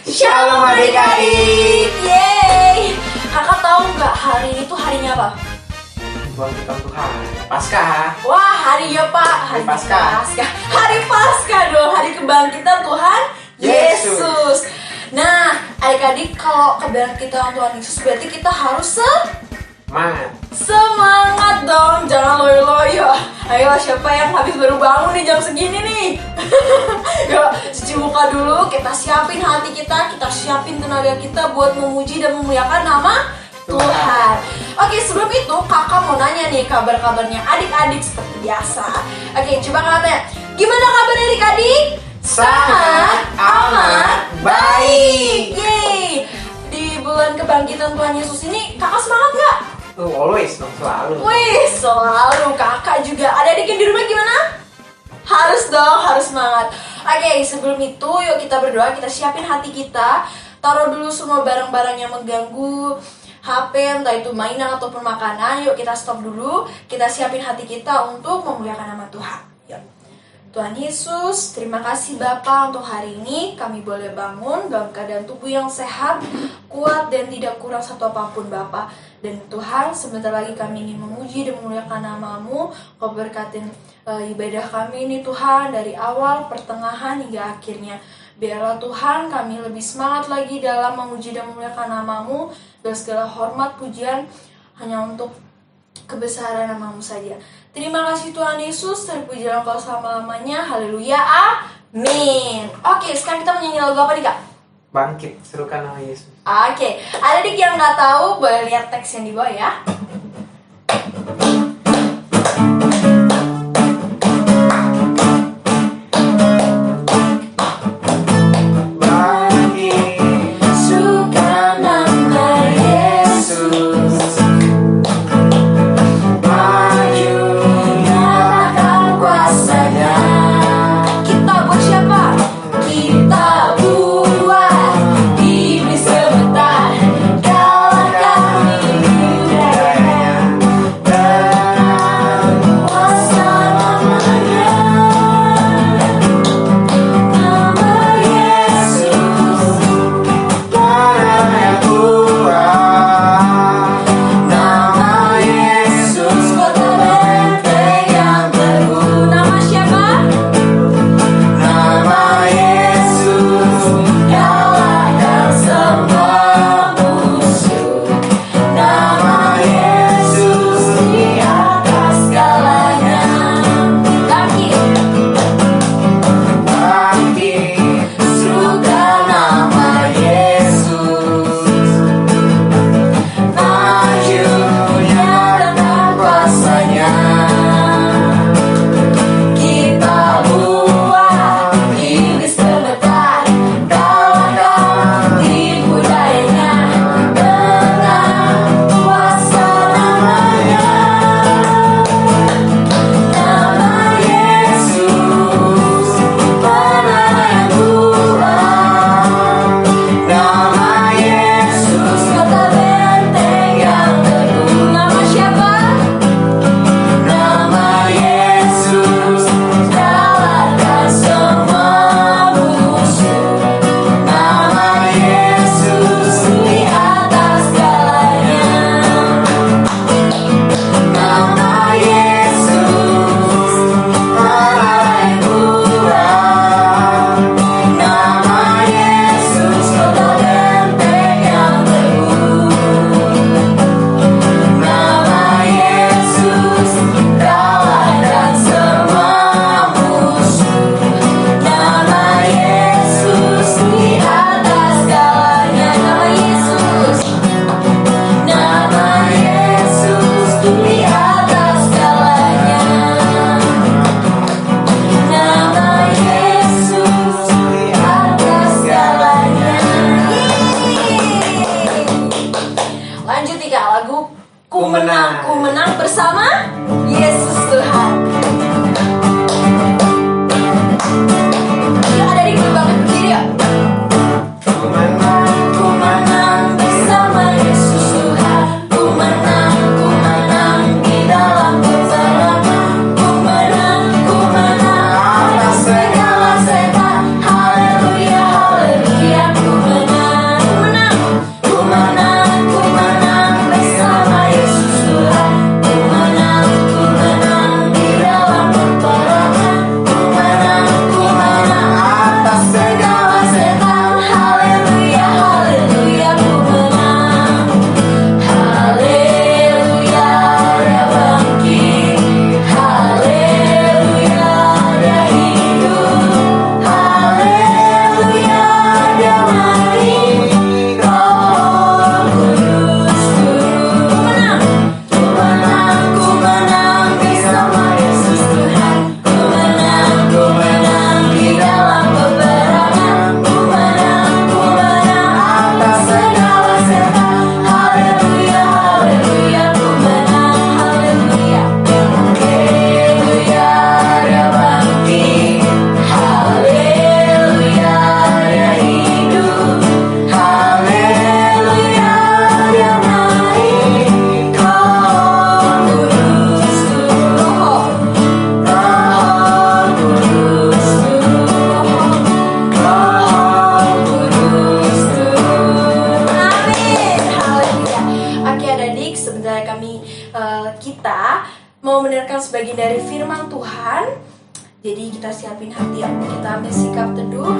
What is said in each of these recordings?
Shalom adik-adik. Yeay. Kakak tahu nggak hari ini tuh harinya apa? Kebangkitan Tuhan, Paskah. Wah, harinya Pak, hari Paskah. Hari Paskah dong, hari kebangkitan Tuhan Yesus. Nah, adik-adik, kalau kebangkitan Tuhan Yesus berarti kita harus semangat dong, jangan loyo-loyo. Ayo, siapa yang habis baru bangun nih jam segini nih? Yuk, cuci muka dulu, kita siapin hati kita siapin tenaga kita buat memuji dan memuliakan nama Tuhan. Oke, sebelum itu kakak mau nanya nih kabar-kabarnya adik-adik seperti biasa. Oke, coba kakak tanya, gimana kabarnya adik-adik? Sangat amat baik. Yeay. Di bulan kebangkitan Tuhan Yesus ini kakak semangat gak? Always dong, selalu. Wih, selalu. Kakak juga. Adik-adik yang di rumah gimana? Harus dong, harus semangat. Oke, sebelum itu yuk kita berdoa, kita siapin hati kita. Taruh dulu semua barang-barang yang mengganggu, HP, entah itu mainan ataupun makanan. Yuk kita stop dulu, kita siapin hati kita untuk memuliakan nama Tuhan. Yuk. Tuhan Yesus, terima kasih Bapa untuk hari ini kami boleh bangun dalam keadaan tubuh yang sehat, kuat dan tidak kurang satu apapun Bapa. Dan Tuhan, sebentar lagi kami ingin memuji dan memuliakan nama-Mu. Kau berkatin ibadah kami ini Tuhan dari awal, pertengahan hingga akhirnya. Biarlah Tuhan kami lebih semangat lagi dalam memuji dan memuliakan nama-Mu. Dan segala hormat pujian hanya untuk kebesaran nama-Mu saja. Terima kasih Tuhan Yesus, terpujilah Engkau selama-lamanya. Haleluya, amin. Oke, sekarang kita menyanyi lagu apa nih Kak? Bangkit, serukan nama Yesus. Oke, adik yang nggak tahu boleh lihat teks yang di bawah ya. Ku menang bersama Yesus Tuhan. Yuk ada di banget berdiri yuk. Ku menang bersama Yesus Tuhan. Ku menang di dalam perjalanan. Ku menang atas segala setan. Haleluya, haleluya. Ku menang. mau mendengarkan sebagian dari firman Tuhan. Jadi kita siapin hati, kita ambil sikap teduh.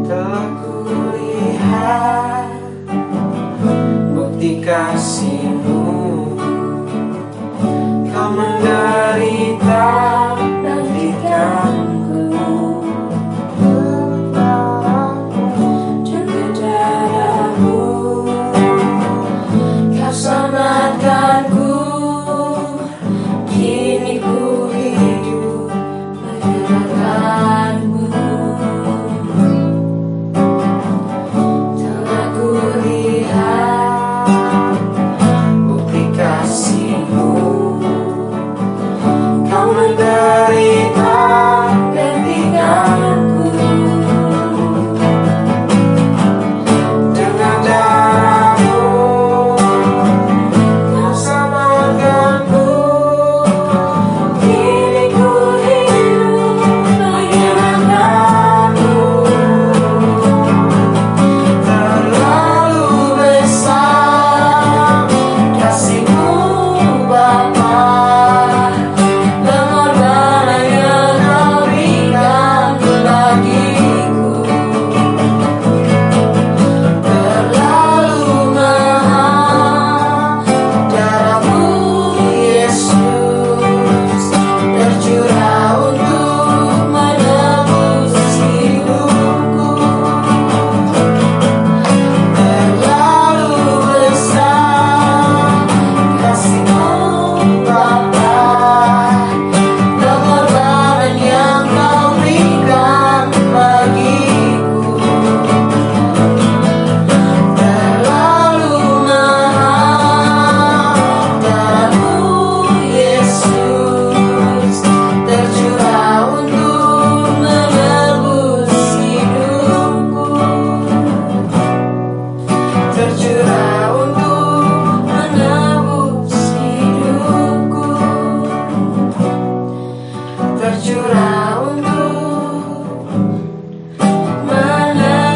Telah kulihat bukti kasih-Mu, Kau menderita gantikanku. Dengan darah-Mu Kau selamatkanku. Kini ku hidup menyenangkan-Mu. Telah kulihat bukti kasih-Mu, Kau menderita gantikanku. Dengan darah-Mu Kau selamatkanku. Kini ku hidup menyenangkan-Mu. Terlalu besar kasih-Mu Bapa, pengorbanan yang Kau berikan bagiku. Terlalu mahal darah-Mu Yesus, tercurah untuk menebus hidupku. Terlalu besar kasih-Mu Bapa, pengorbanan yang Kau berikan bagiku. Terlalu mahal darah-Mu Yesus, tercurah untuk menebus hidupku. Tercurah untuk menebus hidupku. Tercurah untuk menebus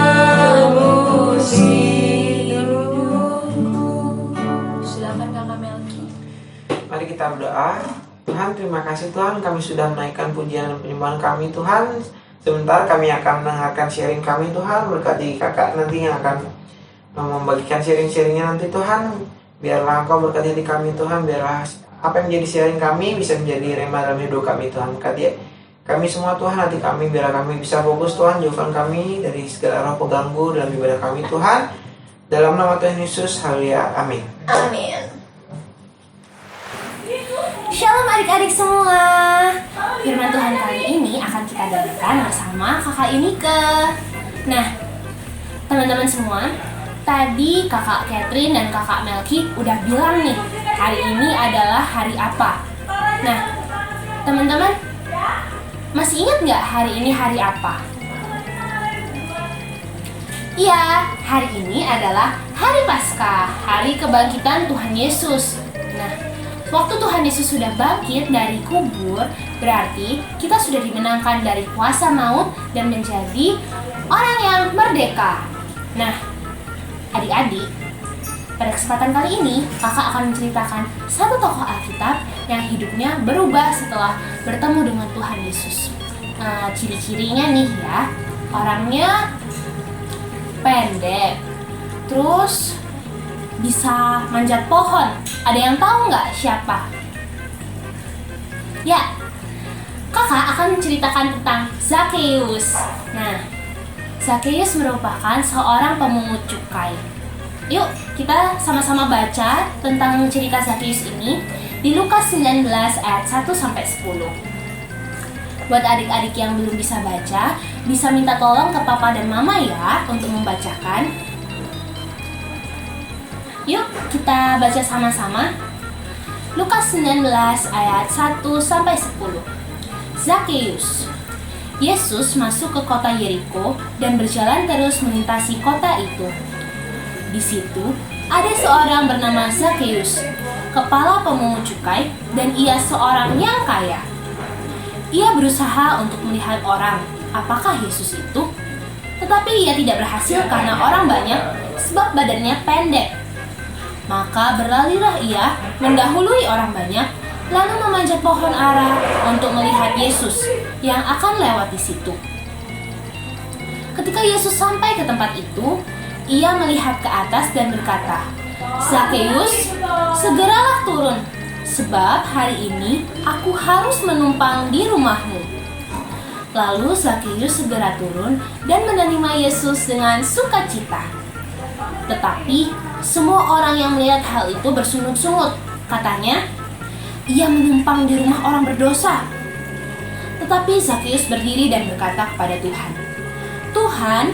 hidupku. Silakan Kakak Melki. Mari kita berdoa. Tuhan, terima kasih Tuhan, kami sudah menaikkan pujian dan penyembahan kami Tuhan. Sebentar kami akan mendengarkan sharing kami Tuhan. Berkati kakak nanti yang akan membagikan sharing-sharingnya nanti Tuhan. Biarlah Engkau berkati di kami Tuhan. Biarlah apa yang menjadi sharing kami bisa menjadi rema dalam hidup kami Tuhan. Berkati kami semua Tuhan, hati kami, biarlah kami bisa fokus Tuhan. Jauhkan kami dari segala roh pengganggu dalam ibadah kami Tuhan. Dalam nama Tuhan Yesus, haleluya, amin. Amin. Shalom adik-adik semua. Firman Tuhan kali ini akan kita dengarkan bersama kakak Inike. Nah, teman-teman semua, tadi kakak Catherine dan kakak Melki udah bilang nih, hari ini adalah hari apa. Nah, teman-teman, masih ingat nggak hari ini hari apa? Iya, hari ini adalah hari Paskah, hari kebangkitan Tuhan Yesus. Nah, waktu Tuhan Yesus sudah bangkit dari kubur, berarti kita sudah dimenangkan dari kuasa maut dan menjadi orang yang merdeka. Nah, adik-adik, pada kesempatan kali ini, kakak akan menceritakan satu tokoh Alkitab yang hidupnya berubah setelah bertemu dengan Tuhan Yesus. Ciri-cirinya nih ya, orangnya pendek, terus bisa manjat pohon. Ada yang tahu nggak siapa? Ya, kakak akan menceritakan tentang Zakheus. Nah, Zakheus merupakan seorang pemungut cukai. Yuk, kita sama-sama baca tentang cerita Zakheus ini di Lukas 19 ayat 1-10. Buat adik-adik yang belum bisa baca, bisa minta tolong ke papa dan mama ya untuk membacakan. Yuk, kita baca sama-sama. Lukas 19 ayat 1-10. Zakheus. Yesus masuk ke kota Yeriko dan berjalan terus melintasi kota itu. Di situ ada seorang bernama Zakheus, kepala pemungut cukai, dan ia seorang yang kaya. Ia berusaha untuk melihat orang apakah Yesus itu. Tetapi ia tidak berhasil karena orang banyak, sebab badannya pendek. Maka berlarilah ia mendahului orang banyak, lalu memanjat pohon ara untuk melihat Yesus yang akan lewat di situ. Ketika Yesus sampai ke tempat itu, ia melihat ke atas dan berkata, "Zakeus, segeralah turun, sebab hari ini aku harus menumpang di rumahmu." Lalu Zakeus segera turun dan menerima Yesus dengan sukacita. Tetapi semua orang yang melihat hal itu bersungut-sungut. Katanya, "Ia menumpang di rumah orang berdosa." Tetapi Zakeus berdiri dan berkata kepada Tuhan, "Tuhan,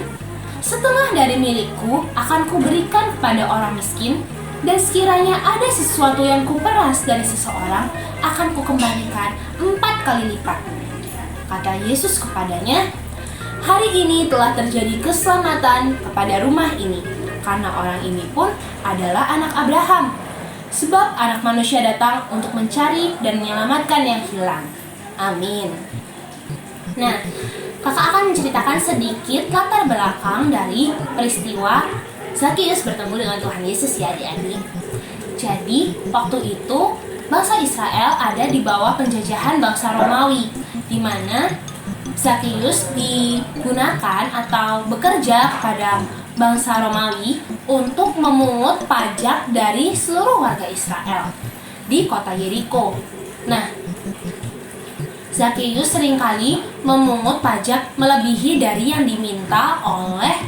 setengah dari milikku akan kuberikan kepada orang miskin, dan sekiranya ada sesuatu yang kuperas dari seseorang, akan kukembalikan 4 kali lipat." Kata Yesus kepadanya, "Hari ini telah terjadi keselamatan kepada rumah ini, karena orang ini pun adalah anak Abraham. Sebab Anak Manusia datang untuk mencari dan menyelamatkan yang hilang." Amin. Nah, kakak akan menceritakan sedikit latar belakang dari peristiwa Zakeus bertemu dengan Tuhan Yesus ya adik-adik. Jadi, waktu itu bangsa Israel ada di bawah penjajahan bangsa Romawi, di mana Zakeus digunakan atau bekerja kepada bangsa Romawi untuk memungut pajak dari seluruh warga Israel di kota Yeriko. Nah, Zakeus seringkali memungut pajak melebihi dari yang diminta oleh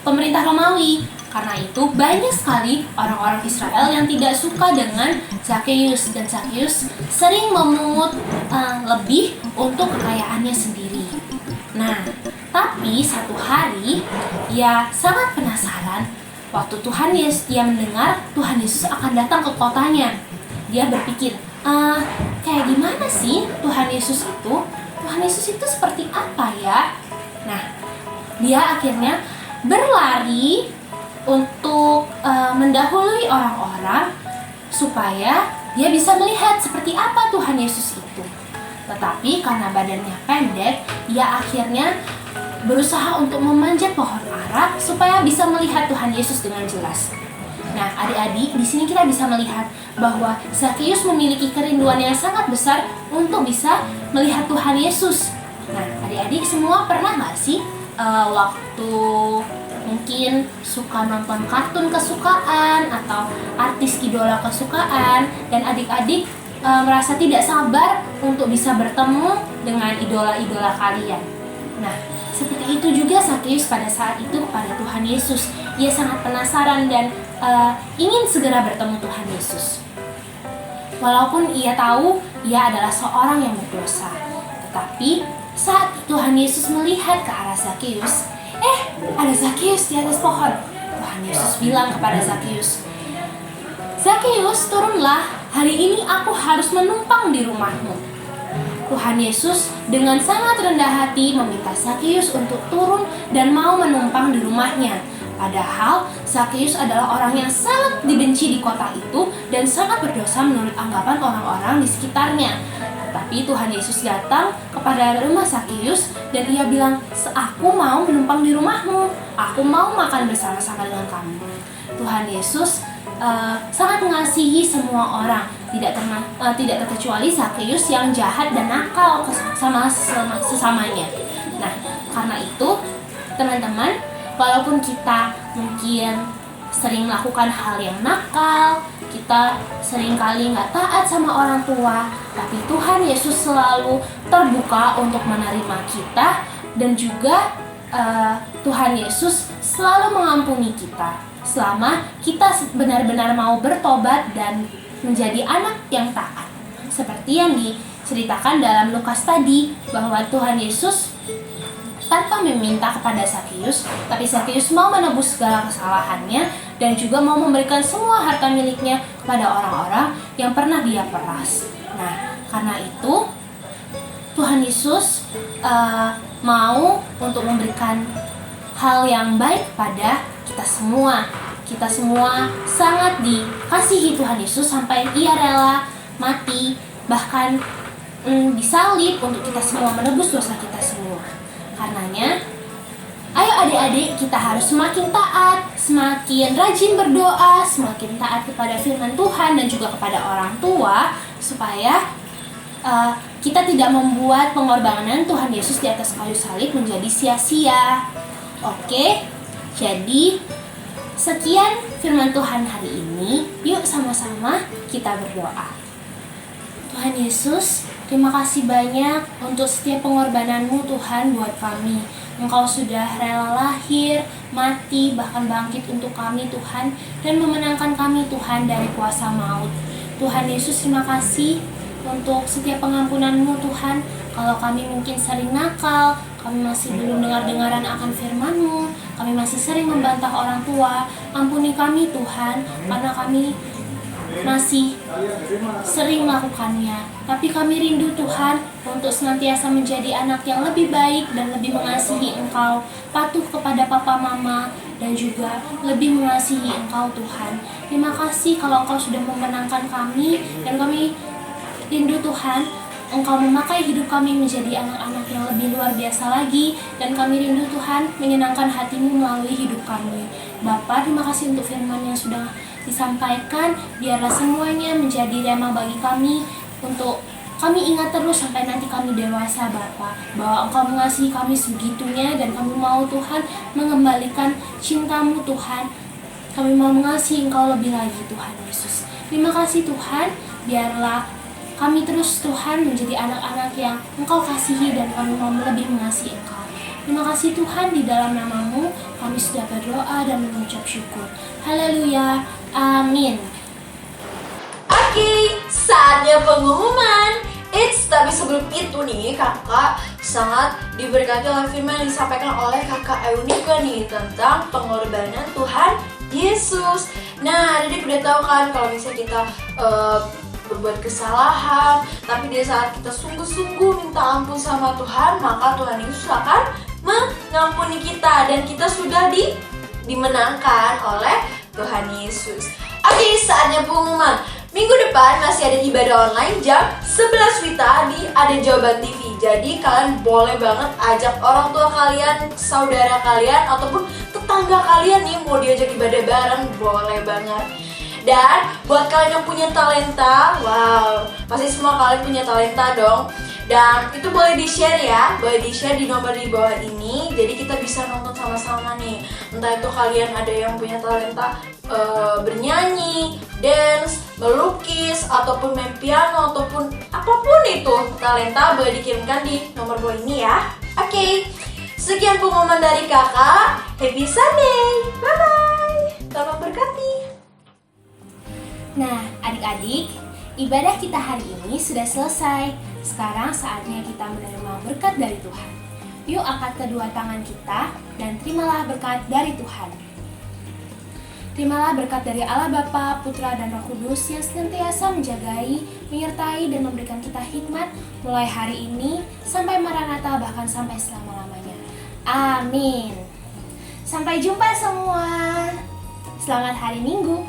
pemerintah Romawi. Karena itu banyak sekali orang-orang Israel yang tidak suka dengan Zakeus, dan Zakeus sering memungut lebih untuk kekayaannya sendiri. Nah, tapi satu hari ia sangat penasaran waktu ia mendengar Tuhan Yesus akan datang ke kotanya. Dia berpikir, kayak gimana sih Tuhan Yesus itu? Tuhan Yesus itu seperti apa ya? Nah, dia akhirnya berlari untuk mendahului orang-orang supaya dia bisa melihat seperti apa Tuhan Yesus itu. Tetapi karena badannya pendek, ia akhirnya berusaha untuk memanjat pohon ara supaya bisa melihat Tuhan Yesus dengan jelas. Nah, adik-adik, di sini kita bisa melihat bahwa Zakeus memiliki kerinduan yang sangat besar untuk bisa melihat Tuhan Yesus. Nah, adik-adik semua pernah nggak sih waktu mungkin suka nonton kartun kesukaan atau artis idola kesukaan, dan adik-adik merasa tidak sabar untuk bisa bertemu dengan idola-idola kalian. Nah, seperti itu juga Zakeus pada saat itu kepada Tuhan Yesus. Ia sangat penasaran dan ingin segera bertemu Tuhan Yesus. Walaupun ia tahu ia adalah seorang yang berdosa, tetapi saat Tuhan Yesus melihat ke arah Zakeus, ada Zakeus di atas pohon. Tuhan Yesus bilang kepada Zakeus, "Zakeus, turunlah, hari ini aku harus menumpang di rumahmu." Tuhan Yesus dengan sangat rendah hati meminta Zakeus untuk turun dan mau menumpang di rumahnya. Padahal Zakeus adalah orang yang sangat dibenci di kota itu dan sangat berdosa menurut anggapan orang-orang di sekitarnya. Tapi Tuhan Yesus datang kepada rumah Zakeus dan ia bilang, "Aku mau menumpang di rumahmu, aku mau makan bersama-sama dengan kamu." Tuhan Yesus sangat mengasihi semua orang, tidak terkecuali Zakeus yang jahat dan nakal sama sesamanya. Nah, karena itu teman-teman, walaupun kita mungkin sering melakukan hal yang nakal, kita seringkali nggak taat sama orang tua, tapi Tuhan Yesus selalu terbuka untuk menerima kita, dan juga Tuhan Yesus selalu mengampuni kita selama kita benar-benar mau bertobat dan menjadi anak yang taat. Seperti yang diceritakan dalam Lukas tadi, bahwa Tuhan Yesus tanpa meminta kepada Zakeus, tapi Zakeus mau menebus segala kesalahannya dan juga mau memberikan semua harta miliknya kepada orang-orang yang pernah dia peras. Nah, karena itu Tuhan Yesus mau untuk memberikan hal yang baik pada kita semua. Kita semua sangat dikasihi Tuhan Yesus sampai ia rela mati, bahkan disalib untuk kita semua, menebus dosa kita semua. Karenanya, ayo adik-adik, kita harus semakin taat, semakin rajin berdoa, semakin taat kepada firman Tuhan dan juga kepada orang tua, supaya kita tidak membuat pengorbanan Tuhan Yesus di atas kayu salib menjadi sia-sia. Oke, jadi sekian firman Tuhan hari ini. Yuk sama-sama kita berdoa. Tuhan Yesus, terima kasih banyak untuk setiap pengorbananmu Tuhan buat kami. Engkau sudah rela lahir, mati, bahkan bangkit untuk kami Tuhan, dan memenangkan kami Tuhan dari kuasa maut. Tuhan Yesus, terima kasih untuk setiap pengampunan-Mu Tuhan. Kalau kami mungkin sering nakal, kami masih belum dengar-dengaran akan firman-Mu, kami masih sering membantah orang tua, ampuni kami Tuhan, karena kami masih sering melakukannya. Tapi kami rindu Tuhan untuk senantiasa menjadi anak yang lebih baik dan lebih mengasihi Engkau, patuh kepada papa mama, dan juga lebih mengasihi Engkau Tuhan. Terima kasih kalau Engkau sudah memenangkan kami, dan kami rindu Tuhan Engkau memakai hidup kami menjadi anak-anak yang lebih luar biasa lagi, dan kami rindu Tuhan menyenangkan hati-Mu melalui hidup kami. Bapa, terima kasih untuk firman yang sudah disampaikan. Biarlah semuanya menjadi rema bagi kami, untuk kami ingat terus sampai nanti kami dewasa Bapa, bahwa Engkau mengasihi kami segitunya, dan kami mau Tuhan mengembalikan cinta-Mu Tuhan. Kami mau mengasihi Engkau lebih lagi Tuhan Yesus. Terima kasih Tuhan, biarlah kami terus Tuhan menjadi anak-anak yang Engkau kasihi, dan kami mau lebih mengasihi Engkau. Terima kasih Tuhan, di dalam nama-Mu kami sudah berdoa dan mengucap syukur. Haleluya, amin. Oke, saatnya pengumuman. Tapi sebelum itu nih, kakak sangat diberkati oleh firman yang disampaikan oleh kakak Eunika nih tentang pengorbanan Tuhan Yesus. Nah, adik udah tahu kan kalau misalnya kita berbuat kesalahan, tapi di saat kita sungguh-sungguh minta ampun sama Tuhan, maka Tuhan Yesus akan mengampuni kita, dan kita sudah dimenangkan oleh Tuhan Yesus. Oke, saatnya pengumuman. Minggu depan masih ada ibadah online jam 11 WITA di Ada Jawaban TV. Jadi kalian boleh banget ajak orang tua kalian, saudara kalian, ataupun tetangga kalian nih mau diajak ibadah bareng, boleh banget. Dan buat kalian yang punya talenta, wow, pasti semua kalian punya talenta dong. Dan itu boleh di-share ya, boleh di-share di nomor di bawah ini. Jadi kita bisa nonton sama-sama nih. Entah itu kalian ada yang punya talenta bernyanyi, dance, melukis, ataupun main piano, ataupun apapun itu talenta, boleh dikirimkan di nomor bawah ini ya. Oke, sekian pengumuman dari kakak. Happy Sunday, bye-bye. Tuhan memberkati. Nah, adik-adik, ibadah kita hari ini sudah selesai. Sekarang saatnya kita menerima berkat dari Tuhan. Yuk angkat kedua tangan kita dan terimalah berkat dari Tuhan. Terimalah berkat dari Allah Bapa, Putra, dan Roh Kudus yang senantiasa menjagai, menyertai, dan memberikan kita hikmat mulai hari ini sampai Maranatha, bahkan sampai selama-lamanya. Amin. Sampai jumpa semua. Selamat hari Minggu.